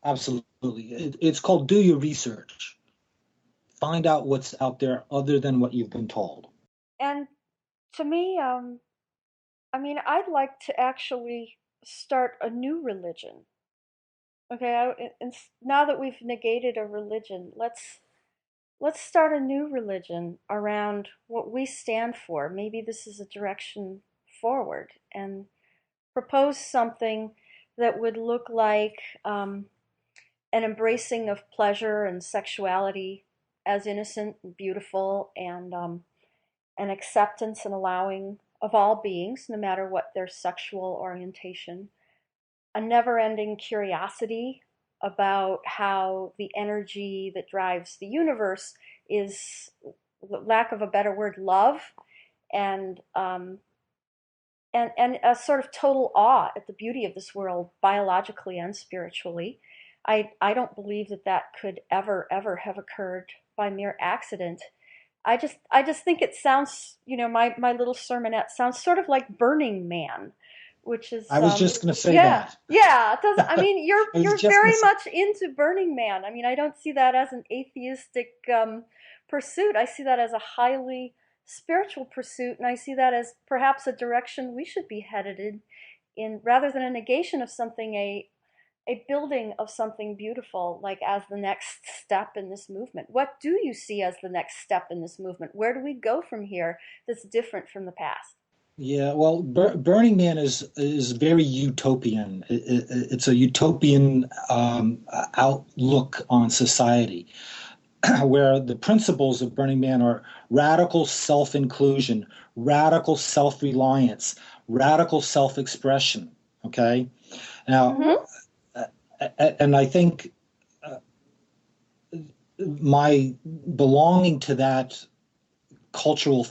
Absolutely. It's called do your research. Find out what's out there other than what you've been told. And to me, I'd like to actually start a new religion. Okay, and now that we've negated a religion, let's start a new religion around what we stand for. Maybe this is a direction forward, and propose something that would look like an embracing of pleasure and sexuality as innocent and beautiful, and an acceptance and allowing of all beings, no matter what their sexual orientation, a never ending curiosity about how the energy that drives the universe is, lack of a better word, love, and and a sort of total awe at the beauty of this world, biologically and spiritually. I don't believe that could ever have occurred by mere accident. I just think it sounds, my little sermonette sounds sort of like Burning Man, which is I was just going to say yeah, that. yeah. It doesn't. You're I was you're just very going to much into Burning Man. I don't see that as an atheistic pursuit. I see that as a highly spiritual pursuit, and I see that as perhaps a direction we should be headed in, rather than a negation of something, a building of something beautiful, like as the next step in this movement. What do you see as the next step in this movement? Where do we go from here that's different from the past? Yeah, well, Burning Man is very utopian. It's a utopian outlook on society, where the principles of Burning Man are radical self-inclusion, radical self-reliance, radical self-expression. Okay, now, Mm-hmm. and I think my belonging to that cultural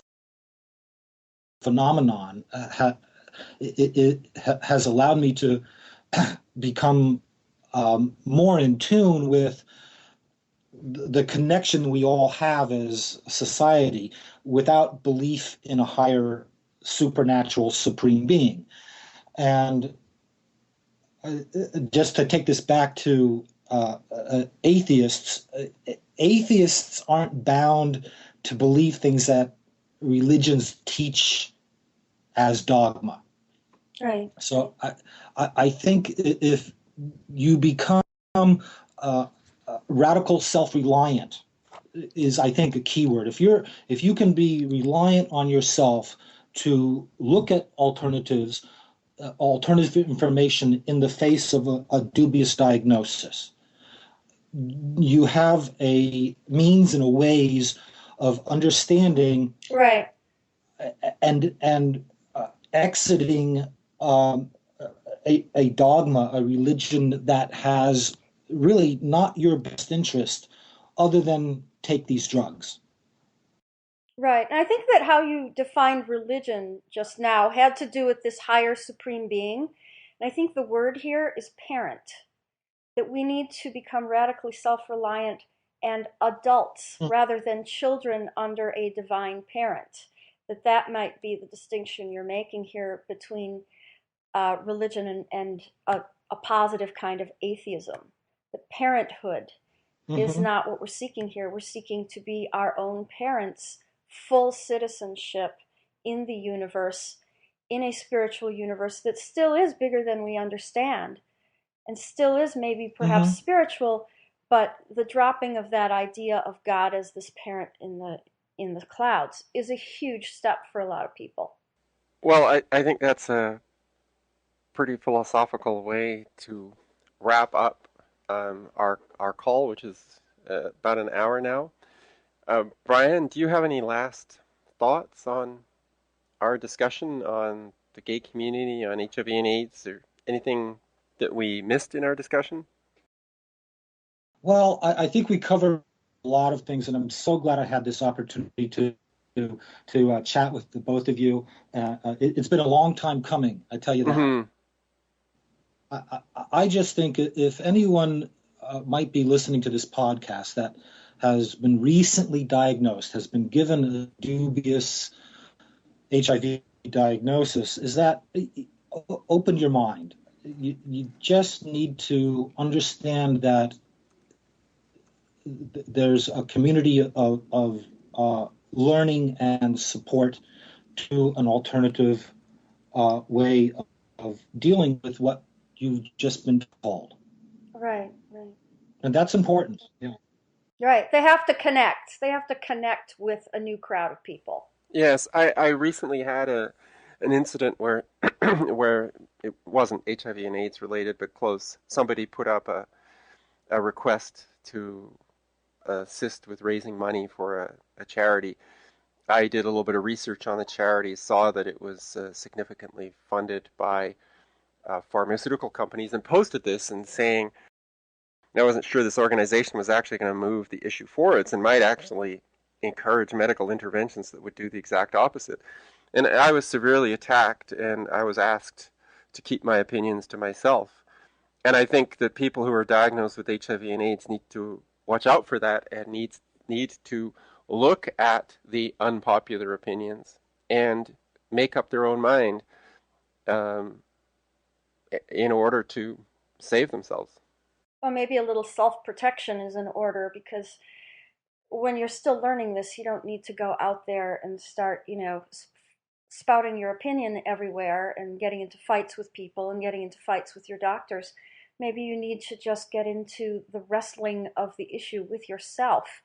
phenomenon it has allowed me to become more in tune with the connection we all have as society without belief in a higher supernatural supreme being. And just to take this back to atheists, atheists aren't bound to believe things that religions teach as dogma. Right. So I think if you become radical self-reliant is, I think, a key word. If you can be reliant on yourself to look at alternatives, alternative information in the face of a dubious diagnosis, you have a means and a ways of understanding, Right. and exiting a dogma, a religion that has really not your best interest, other than take these drugs. Right. And I think that how you defined religion just now had to do with this higher supreme being. And I think the word here is parent, that we need to become radically self-reliant and adults rather than children under a divine parent. That might be the distinction you're making here between religion and a positive kind of atheism. The parenthood is Mm-hmm. not what we're seeking here. We're seeking to be our own parents, full citizenship in the universe, in a spiritual universe that still is bigger than we understand and still is maybe perhaps Mm-hmm. spiritual, but the dropping of that idea of God as this parent in the clouds is a huge step for a lot of people. Well, I think that's a pretty philosophical way to wrap up our call, which is about an hour now. Brian, do you have any last thoughts on our discussion on the gay community, on HIV and AIDS, or anything that we missed in our discussion? Well, I think we covered a lot of things, and I'm so glad I had this opportunity to chat with the both of you. It's been a long time coming, I tell you that. Mm-hmm. I just think if anyone might be listening to this podcast that has been recently diagnosed, has been given a dubious HIV diagnosis, is that open your mind. You just need to understand that there's a community of learning and support to an alternative way of dealing with what you've just been told. Right, right. And that's important. Yeah. Right. They have to connect. They have to connect with a new crowd of people. Yes, I recently had an incident where where it wasn't HIV and AIDS related, but close. Somebody put up a request to assist with raising money for a charity. I did a little bit of research on the charity, saw that it was significantly funded by pharmaceutical companies, and posted this and saying I wasn't sure this organization was actually going to move the issue forwards and might actually encourage medical interventions that would do the exact opposite. And I was severely attacked, and I was asked to keep my opinions to myself. And I think that people who are diagnosed with HIV and AIDS need to watch out for that and need to look at the unpopular opinions and make up their own mind um, in order to save themselves. Well, maybe a little self-protection is in order because when you're still learning this, you don't need to go out there and start, spouting your opinion everywhere and getting into fights with people and getting into fights with your doctors. Maybe you need to just get into the wrestling of the issue with yourself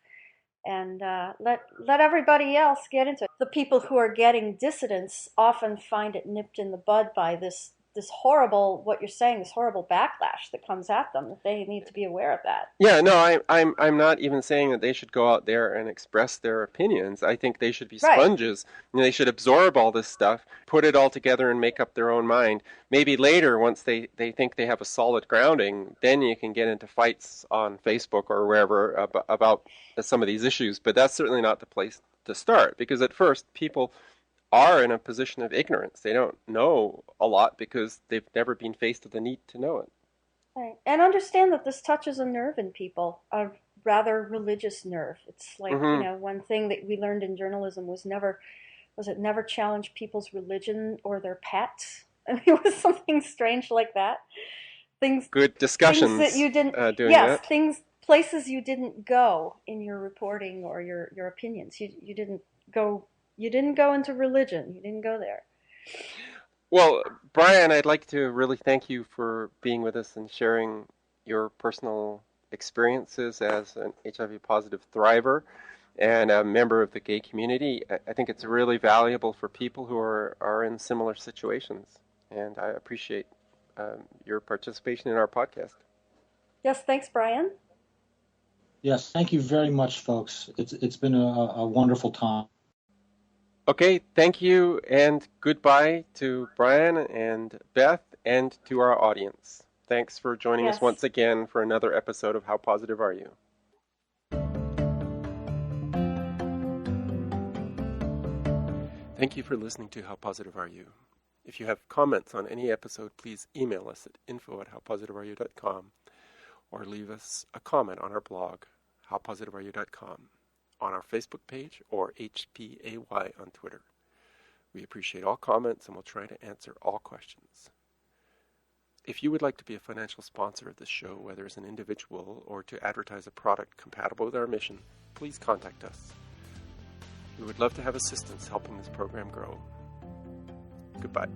and let everybody else get into it. The people who are getting dissidence often find it nipped in the bud by this horrible, what you're saying, this horrible backlash that comes at them. That they need to be aware of that. Yeah, no, I'm not even saying that they should go out there and express their opinions. I think they should be Right. sponges, and they should absorb all this stuff, put it all together, and make up their own mind. Maybe later, once they think they have a solid grounding, then you can get into fights on Facebook or wherever about some of these issues. But that's certainly not the place to start, because at first, people are in a position of ignorance. They don't know a lot because they've never been faced with the need to know it. Right. And understand that this touches a nerve in people, a rather religious nerve. It's like, Hmm. one thing that we learned in journalism never challenge people's religion or their pets. I mean, it was something strange like that. Things Good things that discussions you didn't, doing yes, that. places you didn't go in your reporting or your opinions. You didn't go into religion. You didn't go there. Well, Brian, I'd like to really thank you for being with us and sharing your personal experiences as an HIV positive thriver and a member of the gay community. I think it's really valuable for people who are in similar situations, and I appreciate your participation in our podcast. Yes, thanks, Brian. Yes, thank you very much, folks. It's been a wonderful time. Okay, thank you, and goodbye to Brian and Beth and to our audience. Thanks for joining us Yes. once again for another episode of How Positive Are You? Thank you for listening to How Positive Are You? If you have comments on any episode, please email us at info@howpositiveareyou.com or leave us a comment on our blog, howpositiveareyou.com, on our Facebook page, or HPAY on Twitter. We appreciate all comments and we'll try to answer all questions. If you would like to be a financial sponsor of this show, whether as an individual or to advertise a product compatible with our mission, please contact us. We would love to have assistance helping this program grow. Goodbye.